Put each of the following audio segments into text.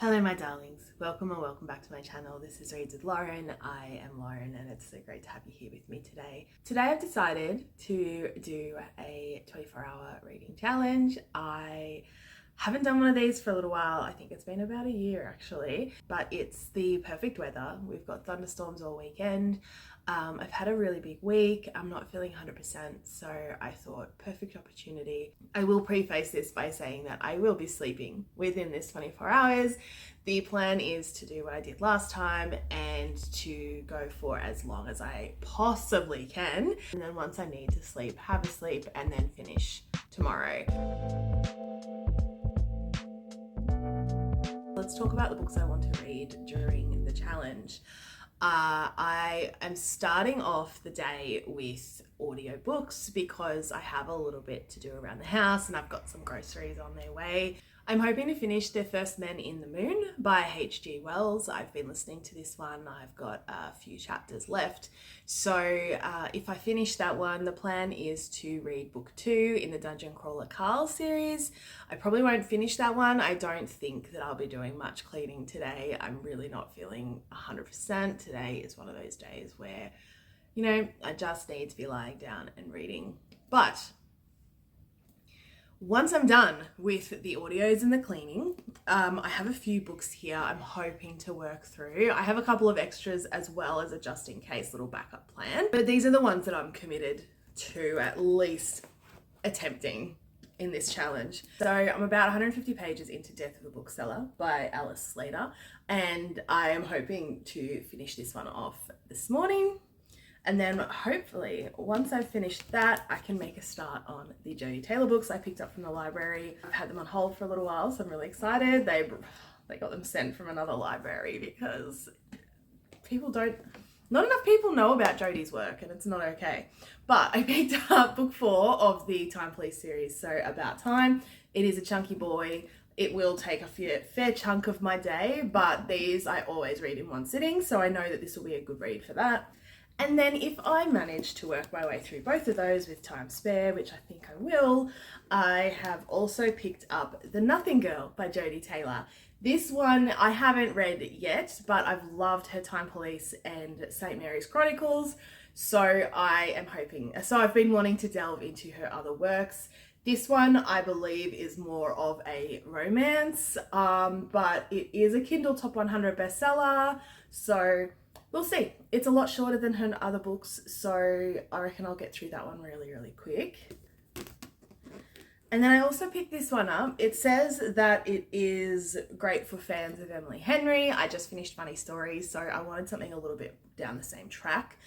Hello my darlings, welcome or welcome back to my channel. This is Reads with Lauren. I am Lauren and it's so great to have you here with me today. Today I've decided to do a 24-hour reading challenge. I haven't done one of these for a little while. I think it's been about a year actually, but it's the perfect weather. We've got thunderstorms all weekend. I've had a really big week. I'm not feeling 100%, so I thought perfect opportunity. I will preface this by saying that I will be sleeping within this 24 hours. The plan is to do what I did last time and to go for as long as I possibly can. And then once I need to sleep, have a sleep and then finish tomorrow. Let's talk about the books I want to read during the challenge. I am starting off the day with audiobooks because I have a little bit to do around the house and I've got some groceries on their way. I'm hoping to finish The First Men in the Moon by H.G. Wells. I've been listening to this one. I've got a few chapters left. So if I finish that one, the plan is to read book 2 in the Dungeon Crawler Carl series. I probably won't finish that one. I don't think that I'll be doing much cleaning today. I'm really not feeling 100%. Today is one of those days where, you know, I just need to be lying down and reading. But once I'm done with the audios and the cleaning, I have a few books here I'm hoping to work through. I have a couple of extras as well as a just in case little backup plan, but these are the ones that I'm committed to at least attempting in this challenge. So I'm about 150 pages into Death of a Bookseller by Alice Slater, and I am hoping to finish this one off this morning. And then hopefully once I've finished that, I can make a start on the Jodi Taylor books I picked up from the library. I've had them on hold for a little while, so I'm really excited. They got them sent from another library because not enough people know about Jodi's work and it's not okay. But I picked up book 4 of the Time Police series, so About Time. It is a chunky boy. It will take a fair chunk of my day, but these I always read in one sitting, so I know that this will be a good read for that. And then if I manage to work my way through both of those with time spare, which I think I will, I have also picked up The Nothing Girl by Jodi Taylor. This one I haven't read yet, but I've loved her Time Police and St. Mary's Chronicles, so I've been wanting to delve into her other works. This one, I believe, is more of a romance, but it is a Kindle Top 100 bestseller, so we'll see. It's a lot shorter than her other books, so I reckon I'll get through that one really, really quick. And then I also picked this one up. It says that it is great for fans of Emily Henry. I just finished Funny Stories, so I wanted something a little bit down the same track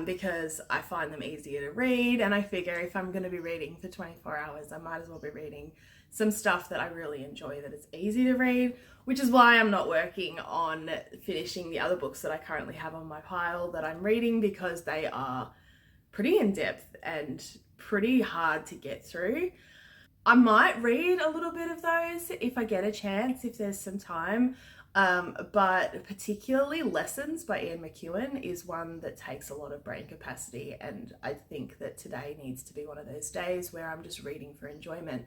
because I find them easier to read, and I figure if I'm going to be reading for 24 hours, I might as well be reading some stuff that I really enjoy, that it's easy to read, which is why I'm not working on finishing the other books that I currently have on my pile that I'm reading, because they are pretty in-depth and pretty hard to get through. I might read a little bit of those if I get a chance, if there's some time, but particularly Lessons by Ian McEwan is one that takes a lot of brain capacity, and I think that today needs to be one of those days where I'm just reading for enjoyment.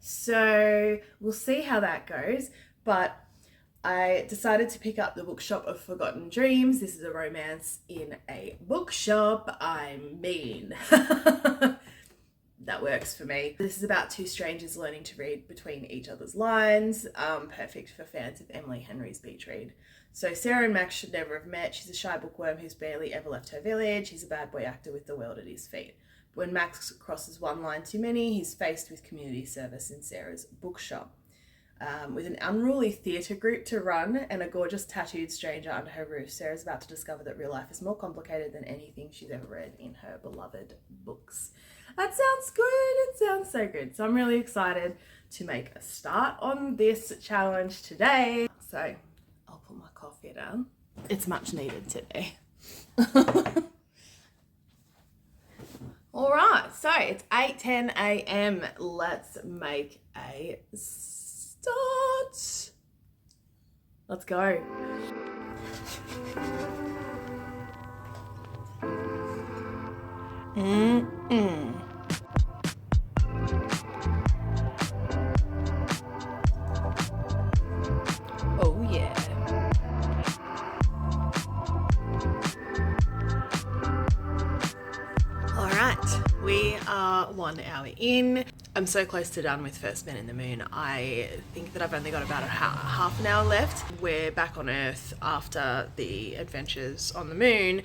So we'll see how that goes, but I decided to pick up The Bookshop of Forgotten Dreams. This is a romance in a bookshop. I mean, that works for me. This is about two strangers learning to read between each other's lines. Perfect for fans of Emily Henry's beach read. So Sarah and Max should never have met. She's a shy bookworm who's barely ever left her village. He's a bad boy actor with the world at his feet. When Max crosses one line too many, he's faced with community service in Sarah's bookshop. With an unruly theatre group to run and a gorgeous tattooed stranger under her roof, Sarah's about to discover that real life is more complicated than anything she's ever read in her beloved books. That sounds good. It sounds so good. So I'm really excited to make a start on this challenge today. So I'll put my coffee down. It's much needed today. All right, so it's 8:10 a.m. Let's make a start. Let's go. are 1 hour in. I'm so close to done with First Men in the Moon. I think that I've only got about half an hour left. We're back on Earth after the adventures on the moon,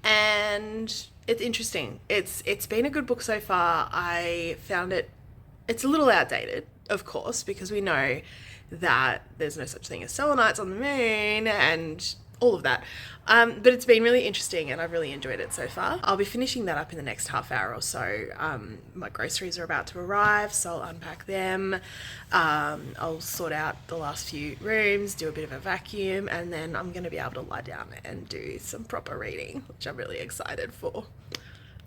and it's interesting. It's been a good book so far. I found it's a little outdated, of course, because we know that there's no such thing as Selenites on the moon and all of that. But it's been really interesting and I've really enjoyed it so far. I'll be finishing that up in the next half hour or so. My groceries are about to arrive, so I'll unpack them. I'll sort out the last few rooms, do a bit of a vacuum, and then I'm going to be able to lie down and do some proper reading, which I'm really excited for.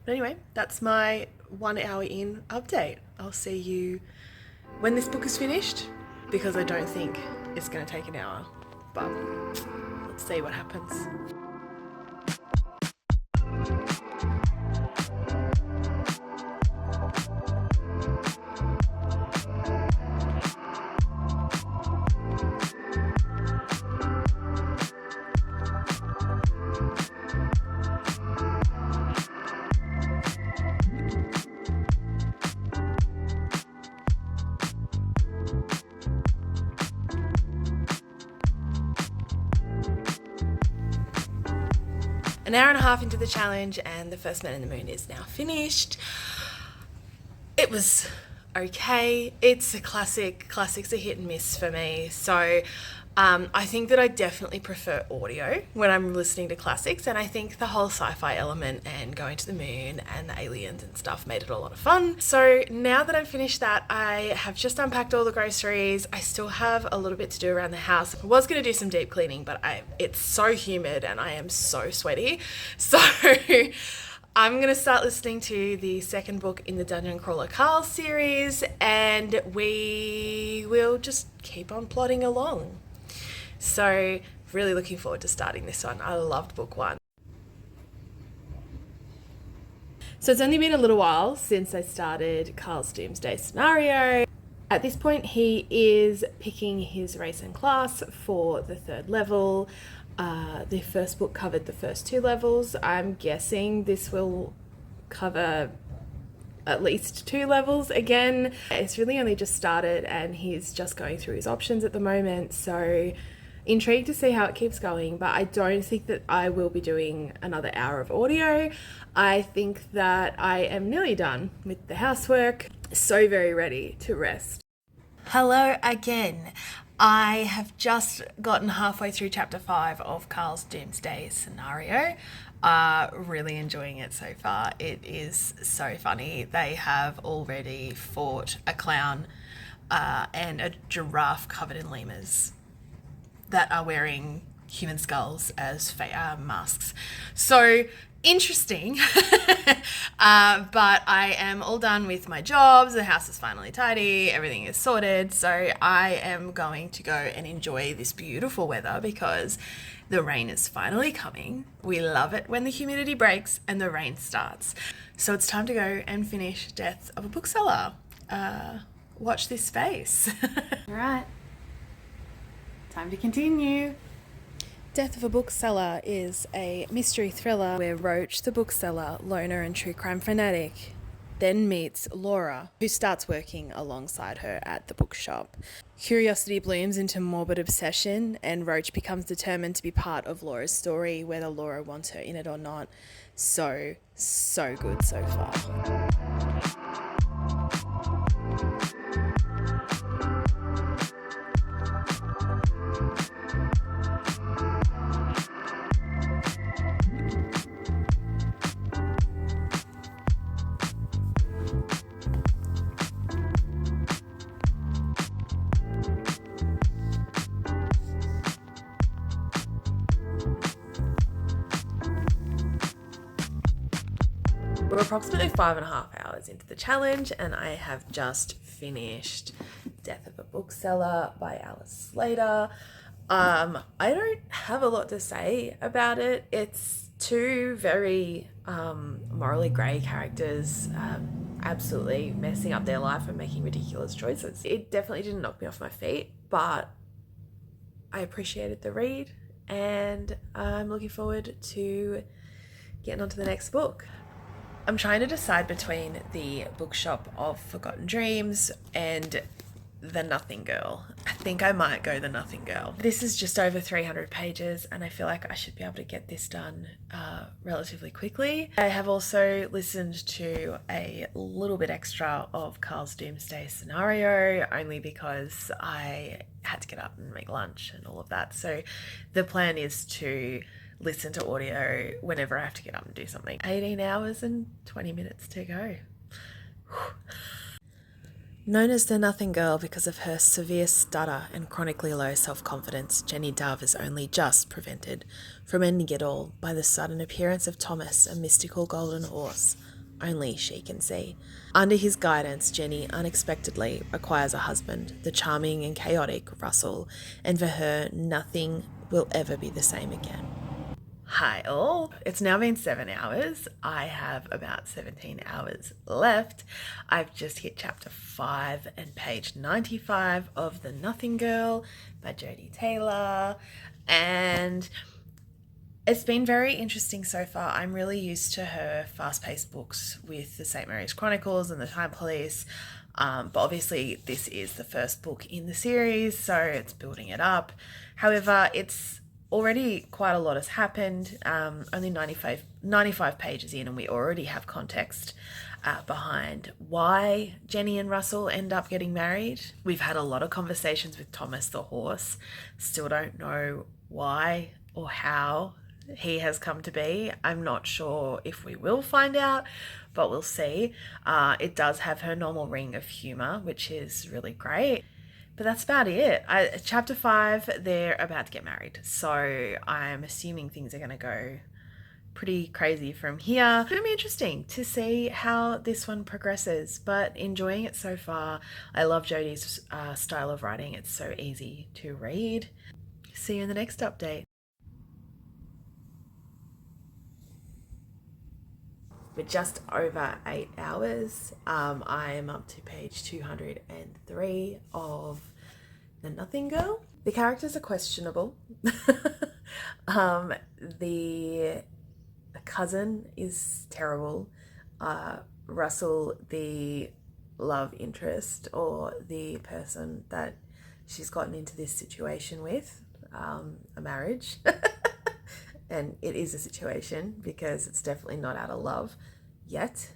But anyway, that's my 1 hour in update. I'll see you when this book is finished, because I don't think it's going to take an hour, but let's see what happens. An hour and a half into the challenge and the First Man in the Moon is now finished. It was okay. It's a classic. Classics are hit and miss for me. So I think that I definitely prefer audio when I'm listening to classics, and I think the whole sci-fi element and going to the moon and the aliens and stuff made it a lot of fun. So now that I've finished that, I have just unpacked all the groceries. I still have a little bit to do around the house. I was going to do some deep cleaning, but it's so humid and I am so sweaty. So I'm going to start listening to the second book in the Dungeon Crawler Carl series, and we will just keep on plodding along. So really looking forward to starting this one. I loved book 1. So it's only been a little while since I started Carl's Doomsday Scenario. At this point, he is picking his race and class for the 3rd level. The first book covered the first 2 levels. I'm guessing this will cover at least 2 levels again. It's really only just started and he's just going through his options at the moment. So intrigued to see how it keeps going, but I don't think that I will be doing another hour of audio. I think that I am nearly done with the housework. So very ready to rest. Hello again. I have just gotten halfway through chapter 5 of Carl's Doomsday Scenario. Really enjoying it so far. It is so funny. They have already fought a clown and a giraffe covered in lemurs that are wearing human skulls as masks. So interesting. But I am all done with my jobs. The house is finally tidy. Everything is sorted. So I am going to go and enjoy this beautiful weather because the rain is finally coming. We love it when the humidity breaks and the rain starts. So it's time to go and finish Death of a Bookseller. Watch this space. All right. Time to continue. Death of a Bookseller is a mystery thriller where Roach, the bookseller, loner and true crime fanatic, then meets Laura, who starts working alongside her at the bookshop. Curiosity blooms into morbid obsession, and Roach becomes determined to be part of Laura's story, whether Laura wants her in it or not. So good so far. We're approximately 5.5 hours into the challenge and I have just finished Death of a Bookseller by Alice Slater. I don't have a lot to say about it. It's 2 very morally grey characters absolutely messing up their life and making ridiculous choices. It definitely didn't knock me off my feet, but I appreciated the read and I'm looking forward to getting on to the next book. I'm trying to decide between the Bookshop of Forgotten Dreams and The Nothing Girl. I think I might go The Nothing Girl. This is just over 300 pages and I feel like I should be able to get this done relatively quickly. I have also listened to a little bit extra of Carl's Doomsday Scenario only because I had to get up and make lunch and all of that. So the plan is to listen to audio whenever I have to get up and do something. 18 hours and 20 minutes to go. Known as the Nothing Girl because of her severe stutter and chronically low self-confidence, Jenny Dove is only just prevented from ending it all by the sudden appearance of Thomas, a mystical golden horse only she can see. Under his guidance, Jenny unexpectedly acquires a husband, the charming and chaotic Russell, and for her, nothing will ever be the same again. Hi all, it's now been 7 hours. I have about 17 hours left. I've just hit chapter 5 and page 95 of The Nothing Girl by Jodie Taylor, and it's been very interesting so far. I'm really used to her fast-paced books with the St. Mary's Chronicles and the Time Police, but obviously this is the first book in the series, so it's building it up. However, it's already quite a lot has happened, only 95 pages in, and we already have context behind why Jenny and Russell end up getting married. We've had a lot of conversations with Thomas the horse, still don't know why or how he has come to be. I'm not sure if we will find out, but we'll see. It does have her normal ring of humour, which is really great. But that's about it. Chapter 5, they're about to get married. So I'm assuming things are going to go pretty crazy from here. It's going to be interesting to see how this one progresses, but enjoying it so far. I love Jodie's style of writing. It's so easy to read. See you in the next update. We're just over 8 hours. I am up to page 203 of The Nothing Girl. The characters are questionable. The cousin is terrible. Russell, the love interest or the person that she's gotten into this situation with, a marriage. And it is a situation because it's definitely not out of love yet.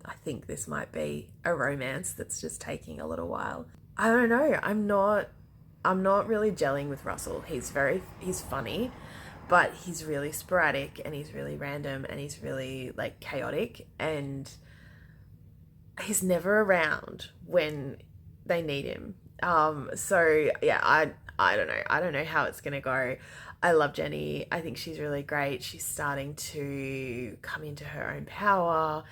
I think this might be a romance that's just taking a little while. I don't know. I'm not really gelling with Russell. He's funny, but he's really sporadic and he's really random and he's really like chaotic and he's never around when they need him. So yeah, I don't know. I don't know how it's gonna go. I love Jenny. I think she's really great. She's starting to come into her own power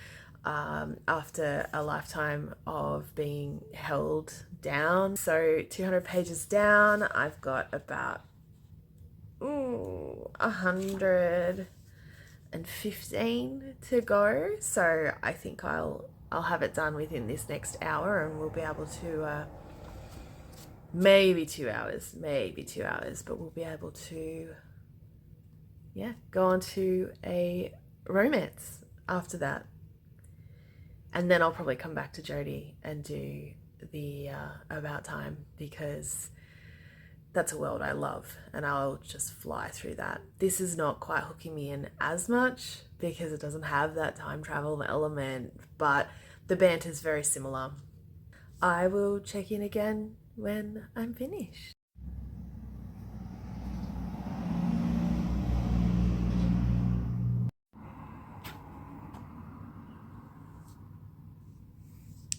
after a lifetime of being held down. So 200 pages down, I've got about 115 to go. So I think I'll have it done within this next hour and we'll be able to maybe 2 hours, but we'll be able to, yeah, go on to a romance after that. And then I'll probably come back to Jodie and do the About Time because that's a world I love and I'll just fly through that. This is not quite hooking me in as much because it doesn't have that time travel element, but the banter is very similar. I will check in again when I'm finished.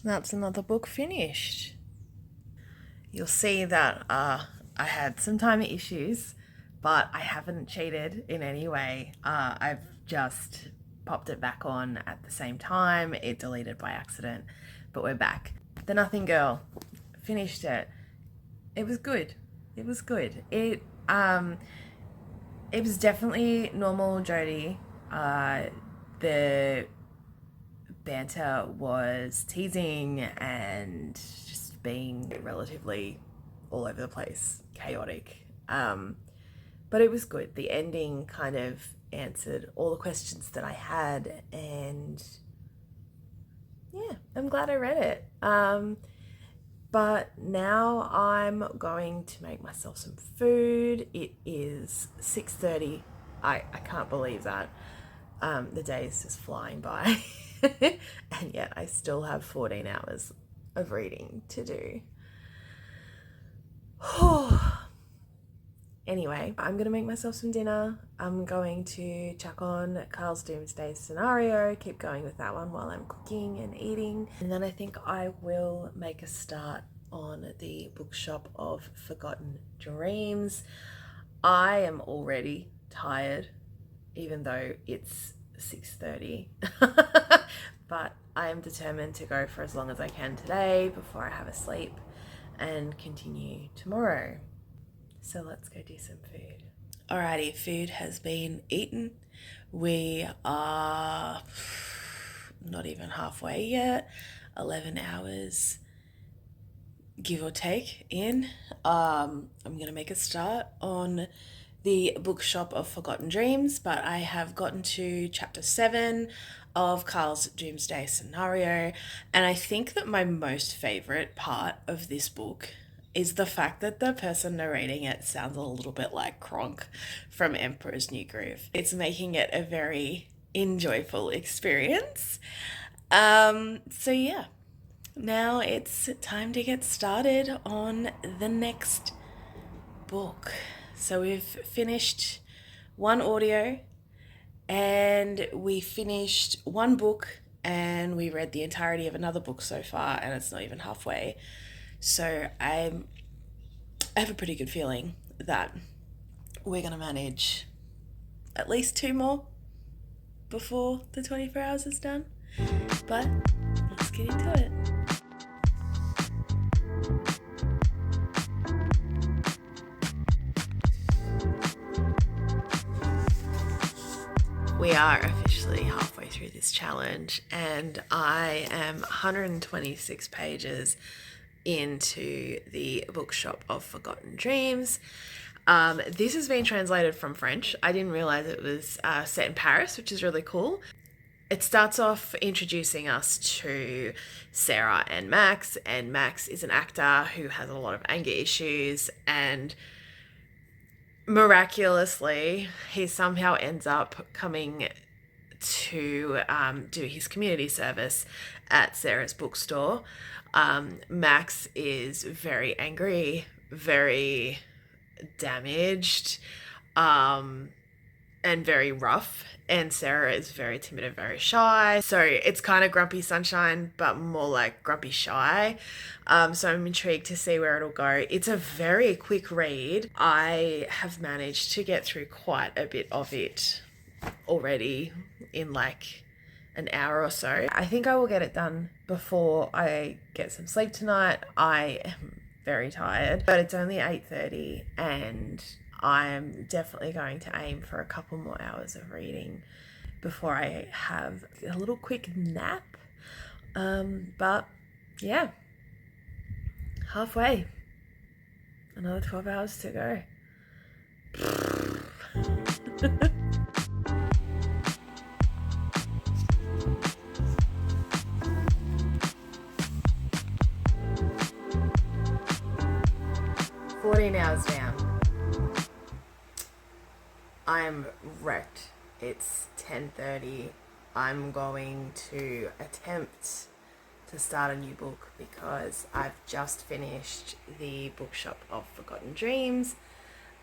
That's another book finished. You'll see that I had some time issues, but I haven't cheated in any way. I've just popped it back on at the same time. It deleted by accident, but we're back. The Nothing Girl, finished it. It was good. It was good. It was definitely normal Jodie. The banter was teasing and just being relatively all over the place, chaotic. But it was good. The ending kind of answered all the questions that I had, and yeah, I'm glad I read it. But now I'm going to make myself some food. It is 6:30. I can't believe that. The day is just flying by. And yet I still have 14 hours of reading to do. Anyway, I'm going to make myself some dinner. I'm going to chuck on Carl's Doomsday Scenario, keep going with that one while I'm cooking and eating. And then I think I will make a start on the Bookshop of Forgotten Dreams. I am already tired, even though it's 6:30. But I am determined to go for as long as I can today before I have a sleep and continue tomorrow. So let's go do some food. Alrighty, food has been eaten. We are not even halfway yet. 11 hours, give or take, in. I'm going to make a start on the Bookshop of Forgotten Dreams, but I have gotten to chapter 7 of Carl's Doomsday Scenario, and I think that my most favourite part of this book is the fact that the person narrating it sounds a little bit like Kronk from Emperor's New Groove. It's making it a very enjoyable experience. So yeah, now it's time to get started on the next book. So we've finished one audio and we finished one book and we read the entirety of another book so far, and it's not even halfway. So I have a pretty good feeling that we're going to manage at least 2 more before the 24 hours is done. But let's get into it. We are officially halfway through this challenge, and I am 126 pages into the Bookshop of Forgotten Dreams. This has been translated from French. I didn't realize it was set in Paris, which is really cool. It starts off introducing us to Sarah and Max is an actor who has a lot of anger issues, and miraculously he somehow ends up coming to do his community service at Sarah's bookstore. Max is very angry, very damaged, and very rough, and Sarah is very timid and very shy. So it's kind of Grumpy Sunshine, but more like Grumpy Shy. So I'm intrigued to see where it'll go. It's a very quick read. I have managed to get through quite a bit of it already in like an hour or so. I think I will get it done before I get some sleep tonight. I am very tired, but it's only 8:30 and I'm definitely going to aim for a couple more hours of reading before I have a little quick nap. But yeah, halfway. Another 12 hours to go. 14 hours down. I'm wrecked. It's 10:30. I'm going to attempt to start a new book because I've just finished the Bookshop of Forgotten Dreams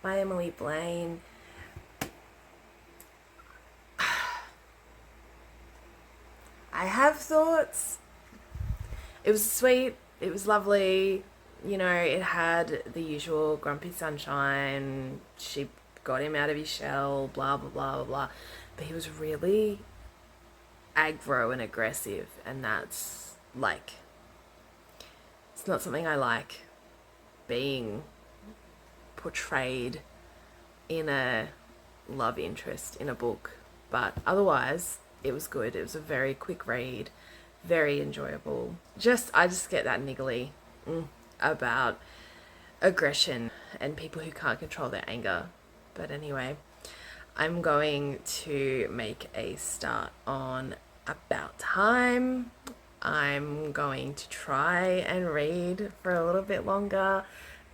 by Emily Blaine. I have thoughts. It was sweet. It was lovely. You know, it had the usual Grumpy Sunshine. She got him out of his shell, blah, blah, blah, blah, blah. But he was really aggro and aggressive, and that's, like, it's not something I like being portrayed in a love interest in a book. But otherwise, it was good. It was a very quick read, very enjoyable. I just get that niggly about aggression and people who can't control their anger. But anyway, I'm going to make a start on About Time. I'm going to try and read for a little bit longer,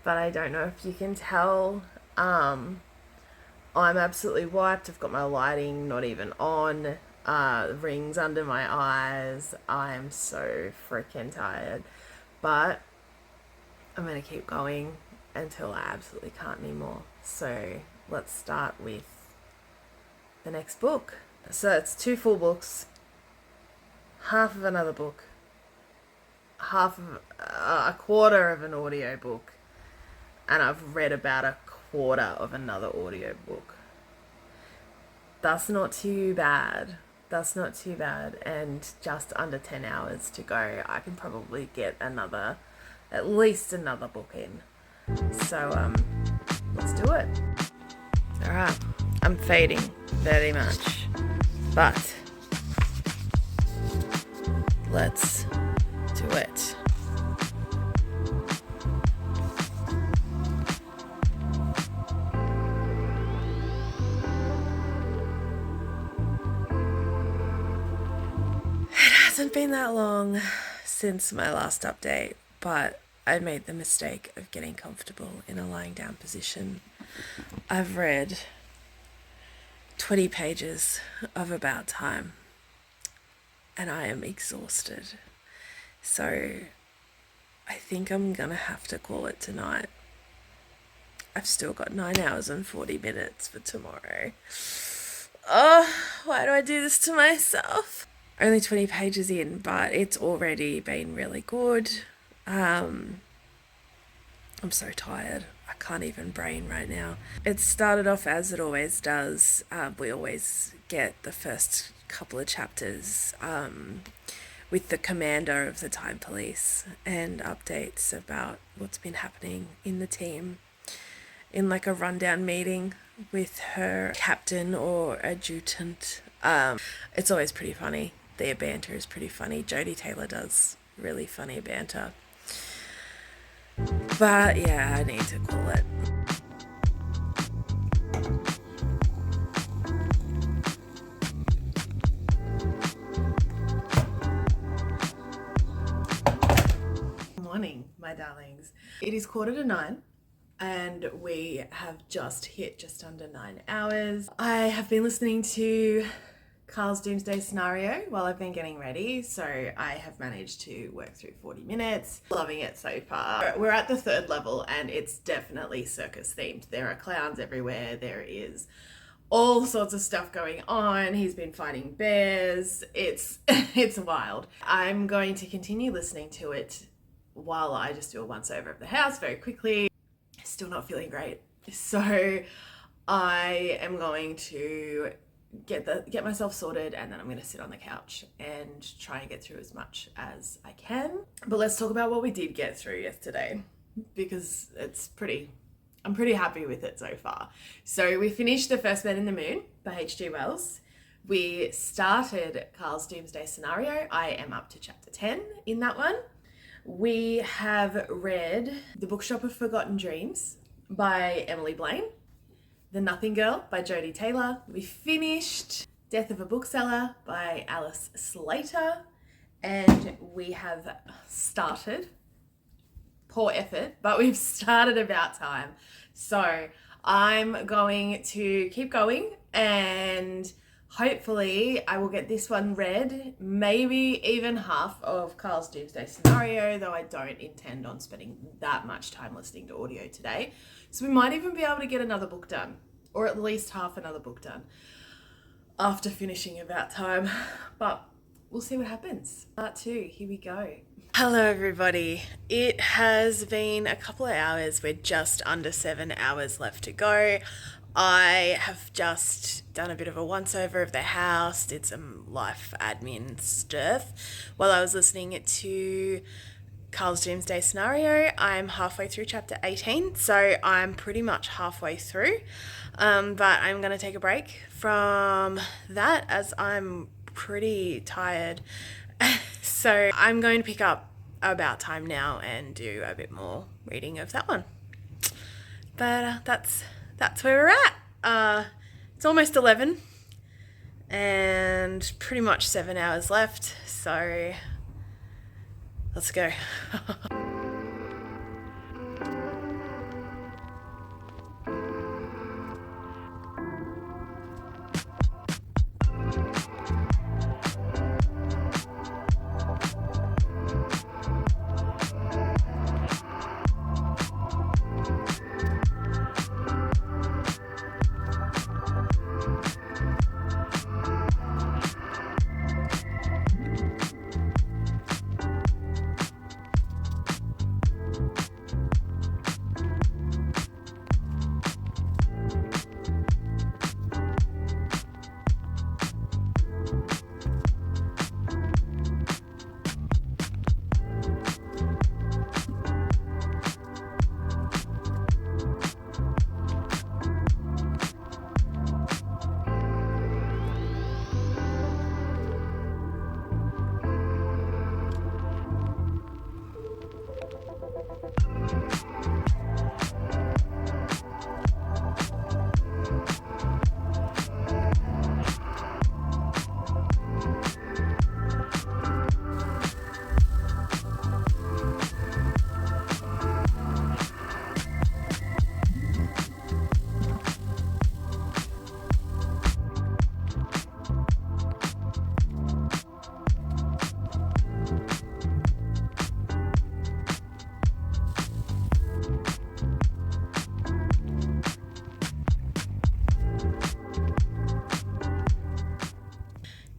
but I don't know if you can tell. I'm absolutely wiped. I've got my lighting not even on. Rings under my eyes. I'm so freaking tired. But I'm going to keep going until I absolutely can't anymore. So let's start with the next book. So it's 2 full books, half of another book, half of a quarter of an audio book, and I've read about a quarter of another audio book. That's not too bad. That's not too bad. And just under 10 hours to go, I can probably get at least another book in. So, let's do it. All right. I'm fading very much, but let's do it. It hasn't been that long since my last update, but I made the mistake of getting comfortable in a lying down position. I've read 20 pages of About Time and I am exhausted. So I think I'm gonna have to call it tonight. I've still got 9 hours and 40 minutes for tomorrow. Oh, why do I do this to myself? Only 20 pages in, but it's already been really good. I'm so tired. I can't even brain right now. It started off as it always does. We always get the first couple of chapters with the commander of the Time Police and updates about what's been happening in the team in like a rundown meeting with her captain or adjutant. It's always pretty funny. Their banter is pretty funny. Jodie Taylor does really funny banter. But yeah, I need to call it. Morning, my darlings. It is 8:45 and we have just hit just under 9 hours. I have been listening to Carl's Doomsday Scenario while I've been getting ready, so I have managed to work through 40 minutes. Loving it so far. We're at the 3rd level and it's definitely circus themed. There are clowns everywhere. There is all sorts of stuff going on. He's been fighting bears. It's wild. I'm going to continue listening to it while I just do a once over of the house very quickly. Still not feeling great. So I am going to get myself sorted and then I'm going to sit on the couch and try and get through as much as I can. But let's talk about what we did get through yesterday, because I'm pretty happy with it so far. So we finished The First Man in the Moon by H.G. Wells. We started Carl's Doomsday Scenario. I am up to chapter 10 in that one. We have read The Bookshop of Forgotten Dreams by Emily Blaine, The Nothing Girl by Jodie Taylor. We finished Death of a Bookseller by Alice Slater. And we have started, poor effort, but we've started About Time. So I'm going to keep going and hopefully I will get this one read, maybe even half of Carl's Doomsday Scenario, though I don't intend on spending that much time listening to audio today. So we might even be able to get another book done, or at least half another book done after finishing About Time, but we'll see what happens. Part 2, here we go. Hello everybody. It has been a couple of hours. We're just under 7 hours left to go. I have just done a bit of a once over of the house, did some life admin stuff while I was listening to Carl's Doomsday Scenario. I'm halfway through chapter 18, so I'm pretty much halfway through. But I'm going to take a break from that as I'm pretty tired. So I'm going to pick up About Time now and do a bit more reading of that one. But that's where we're at. It's almost 11 and pretty much 7 hours left, so let's go.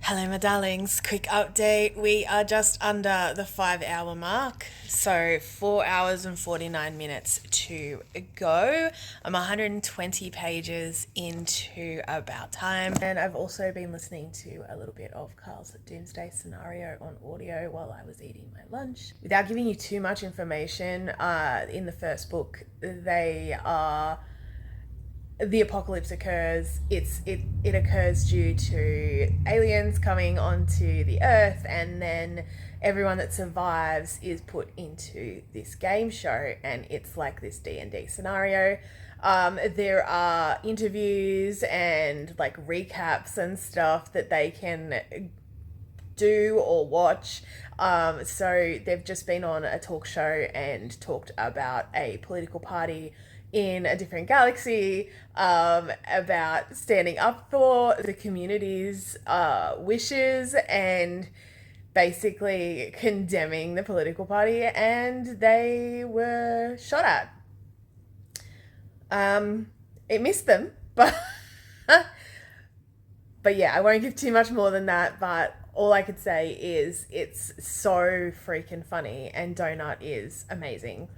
Hello, my darlings. Quick update. We are just under the 5 hour mark. So 4 hours and 49 minutes to go. I'm 120 pages into About Time. And I've also been listening to a little bit of Carl's Doomsday Scenario on audio while I was eating my lunch. Without giving you too much information, in the first book, the apocalypse occurs. It occurs due to aliens coming onto the earth, and then everyone that survives is put into this game show, and it's like this D&D scenario. There are interviews and like recaps and stuff that they can do or watch. So they've just been on a talk show and talked about a political party in a different galaxy, about standing up for the community's wishes and basically condemning the political party, and they were shot at. It missed them, but but yeah, I won't give too much more than that, but all I could say is it's so freaking funny, and Donut is amazing.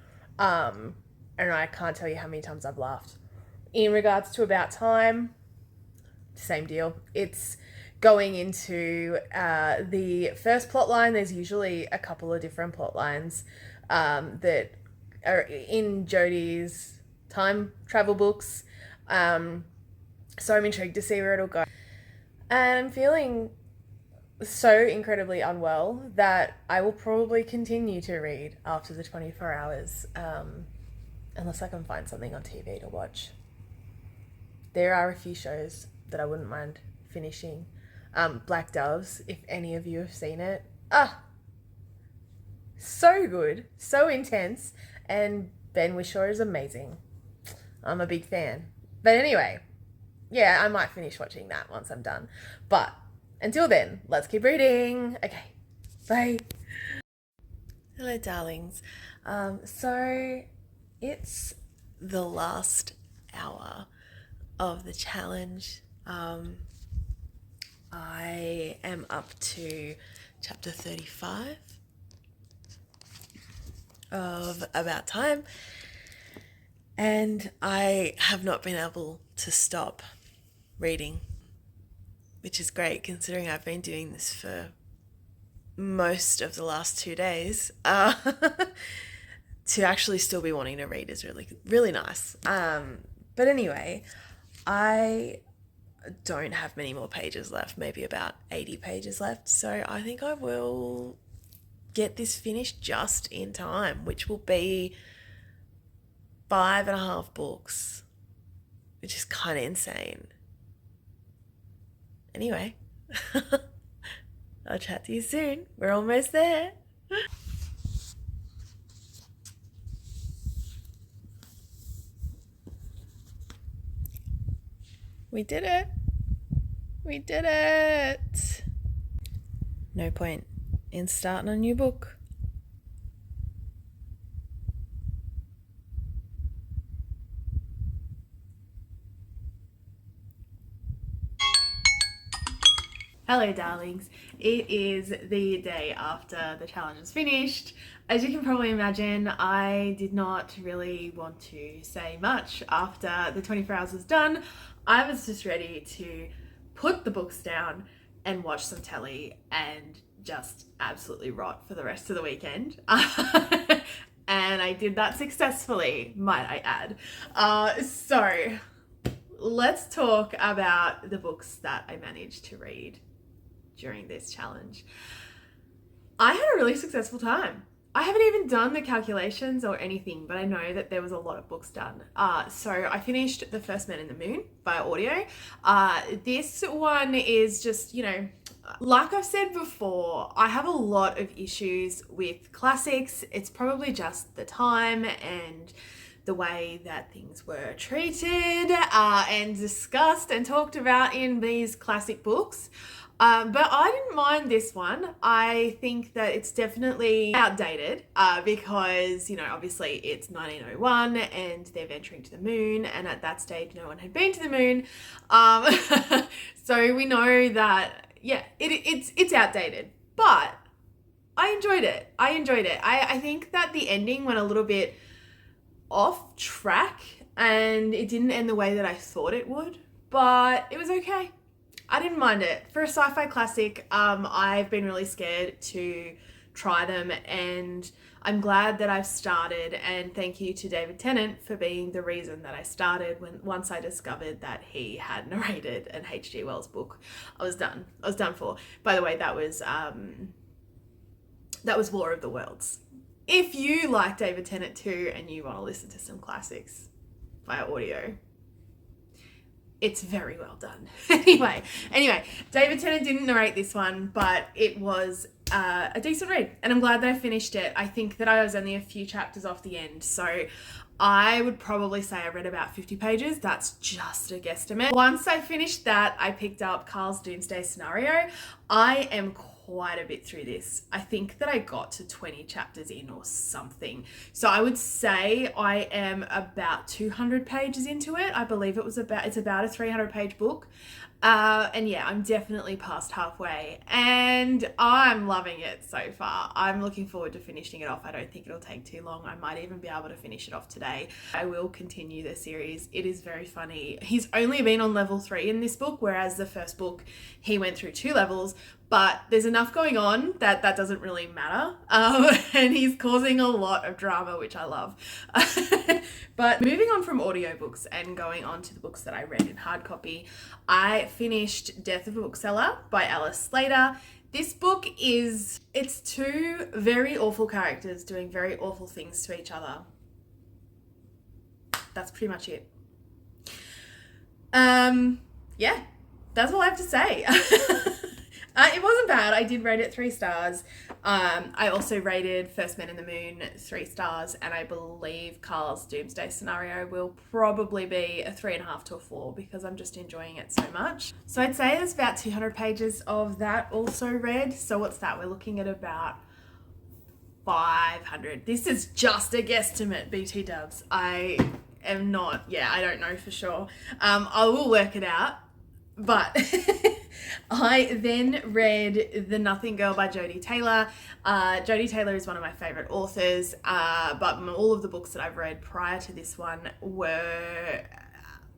And I can't tell you how many times I've laughed. In regards to About Time, same deal. It's going into the first plot line. There's usually a couple of different plot lines that are in Jodie's time travel books. So I'm intrigued to see where it'll go. And I'm feeling so incredibly unwell that I will probably continue to read after the 24 hours. Unless I can find something on TV to watch. There are a few shows that I wouldn't mind finishing. Black Doves, if any of you have seen it. So good, so intense, and Ben Whishaw is amazing. I'm a big fan. But anyway, yeah, I might finish watching that once I'm done. But until then, let's keep reading. Okay, bye. Hello, darlings. So it's the last hour of the challenge. I am up to chapter 35 of About Time, and I have not been able to stop reading, which is great considering I've been doing this for most of the last 2 days. To actually still be wanting to read is really, really nice. But anyway, I don't have many more pages left, maybe about 80 pages left. So I think I will get this finished just in time, which will be 5.5 books, which is kind of insane. Anyway, I'll chat to you soon. We're almost there. We did it. We did it. No point in starting a new book. Hello darlings, it is the day after the challenge is finished. As you can probably imagine, I did not really want to say much after the 24 hours was done. I was just ready to put the books down and watch some telly and just absolutely rot for the rest of the weekend. And I did that successfully, might I add. So let's talk about the books that I managed to read during this challenge. I had a really successful time. I haven't even done the calculations or anything, but I know that there was a lot of books done. So I finished The First Man in the Moon by audio. This one is just, like I've said before, I have a lot of issues with classics. It's probably just the time and the way that things were treated and discussed and talked about in these classic books. But I didn't mind this one. I think that it's definitely outdated because, obviously it's 1901 and they're venturing to the moon, and at that stage no one had been to the moon. So we know that, it's outdated, but I enjoyed it. I think that the ending went a little bit off track and it didn't end the way that I thought it would, but it was okay. I didn't mind it. For a sci-fi classic, I've been really scared to try them, and I'm glad that I've started, and thank you to David Tennant for being the reason that I started. Once I discovered that he had narrated an H.G. Wells book, I was done for. By the way, that was War of the Worlds. If you like David Tennant too and you want to listen to some classics via audio, it's very well done. Anyway, David Tennant didn't narrate this one, but it was a decent read, and I'm glad that I finished it. I think that I was only a few chapters off the end, so I would probably say I read about 50 pages. That's just a guesstimate. Once I finished that, I picked up Carl's Doomsday Scenario. I am quite a bit through this. I think that I got to 20 chapters in or something. So I would say I am about 200 pages into it. I believe it's about a 300-page book. And yeah, I'm definitely past halfway and I'm loving it so far. I'm looking forward to finishing it off. I don't think it'll take too long. I might even be able to finish it off today. I will continue the series. It is very funny. He's only been on level 3 in this book, whereas the first book he went through 2 levels, but there's enough going on that doesn't really matter. And he's causing a lot of drama, which I love. But moving on from audiobooks and going on to the books that I read in hard copy, I finished Death of a Bookseller by Alice Slater. This book it's 2 very awful characters doing very awful things to each other. That's pretty much it. Yeah, that's all I have to say. It wasn't bad. I did rate it 3 stars. I also rated First Man in the Moon 3 stars, and I believe Carl's Doomsday Scenario will probably be a 3.5 to a 4 because I'm just enjoying it so much. So I'd say there's about 200 pages of that also read. So what's that? We're looking at about 500. This is just a guesstimate, BT dubs. I am not, I don't know for sure. I will work it out, but I then read The Nothing Girl by Jodie Taylor. Jodie Taylor is one of my favorite authors, but all of the books that I've read prior to this one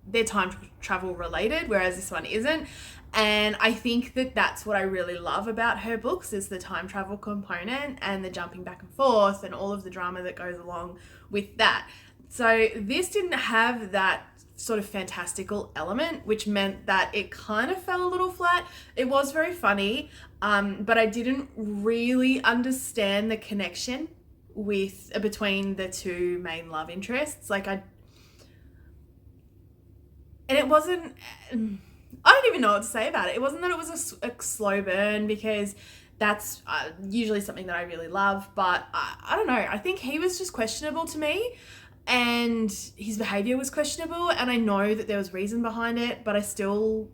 they're time travel related, whereas this one isn't. And I think that that's what I really love about her books, is the time travel component and the jumping back and forth and all of the drama that goes along with that. So this didn't have that sort of fantastical element, which meant that it kind of fell a little flat. It was very funny, but I didn't really understand the connection between the 2 main love interests. And it wasn't, I don't even know what to say about it. It wasn't that it was a slow burn, because that's usually something that I really love, but I don't know. I think he was just questionable to me, and his behavior was questionable, and I know that there was reason behind it, but I still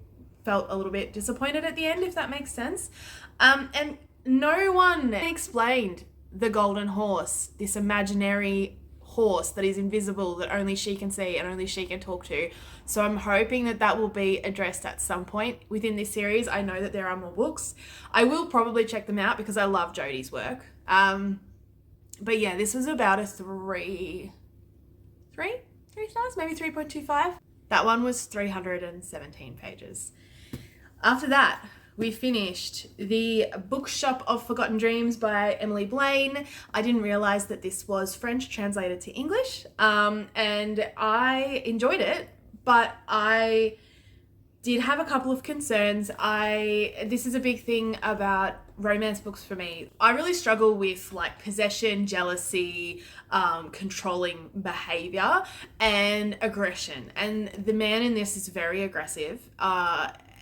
felt a little bit disappointed at the end, if that makes sense. And no one explained the golden horse, this imaginary horse that is invisible, that only she can see and only she can talk to. So I'm hoping that that will be addressed at some point within this series. I know that there are more books. I will probably check them out because I love Jodie's work. But yeah, this was about a three stars, maybe 3.25. That one was 317 pages. After that, we finished The Bookshop of Forgotten Dreams by Emily Blaine. I didn't realize that this was French translated to English, and I enjoyed it, but I did have a couple of concerns. This is a big thing about romance books for me. I really struggle with like possession, jealousy, controlling behavior, and aggression. And the man in this is very aggressive.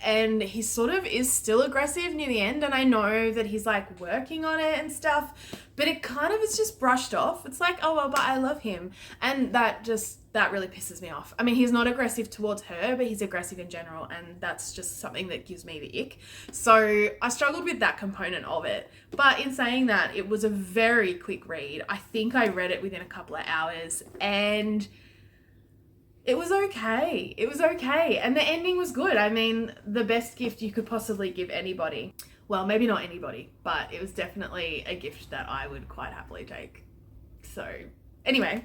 And he sort of is still aggressive near the end, and I know that he's like working on it and stuff, but it kind of is just brushed off. It's like, oh well, but I love him, and that really pisses me off. I mean, he's not aggressive towards her, but he's aggressive in general, and that's just something that gives me the ick. So I struggled with that component of it. But in saying that, it was a very quick read. I think I read it within a couple of hours, and it was okay. It was okay. And the ending was good. I mean, the best gift you could possibly give anybody. Well, maybe not anybody, but it was definitely a gift that I would quite happily take. So anyway,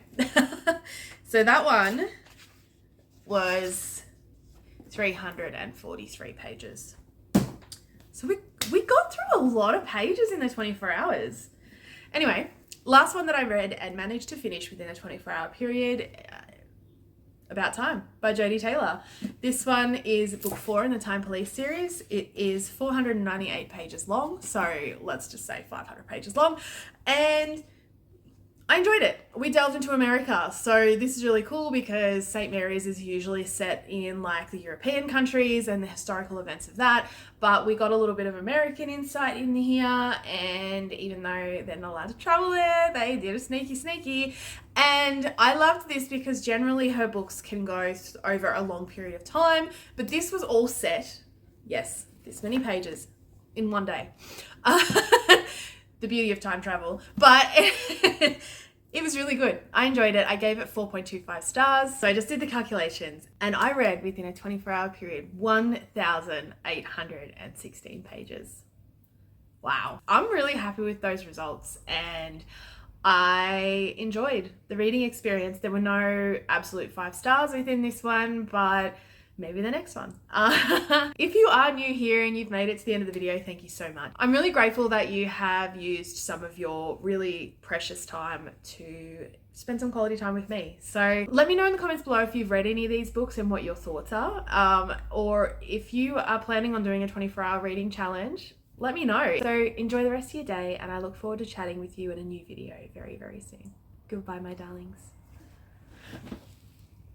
so that one was 343 pages. So we got through a lot of pages in the 24 hours. Anyway, last one that I read and managed to finish within a 24-hour period, About Time by Jodie Taylor. This one is book 4 in the Time Police series. It is 498 pages long, so let's just say 500 pages long, and I enjoyed it. We delved into America, so this is really cool because St. Mary's is usually set in like the European countries and the historical events of that, but we got a little bit of American insight in here, and even though they're not allowed to travel there, they did a sneaky. And I loved this because generally her books can go over a long period of time, but this was all set, yes, this many pages in one day. The beauty of time travel, but it was really good. I enjoyed it. I gave it 4.25 stars. So I just did the calculations, and I read within a 24-hour period 1,816 pages. Wow. I'm really happy with those results, and I enjoyed the reading experience. There were no absolute 5 stars within this one, but maybe the next one. If you are new here and you've made it to the end of the video, thank you so much. I'm really grateful that you have used some of your really precious time to spend some quality time with me. So let me know in the comments below if you've read any of these books and what your thoughts are. Or if you are planning on doing a 24-hour reading challenge, let me know. So enjoy the rest of your day, and I look forward to chatting with you in a new video very, very soon. Goodbye, my darlings.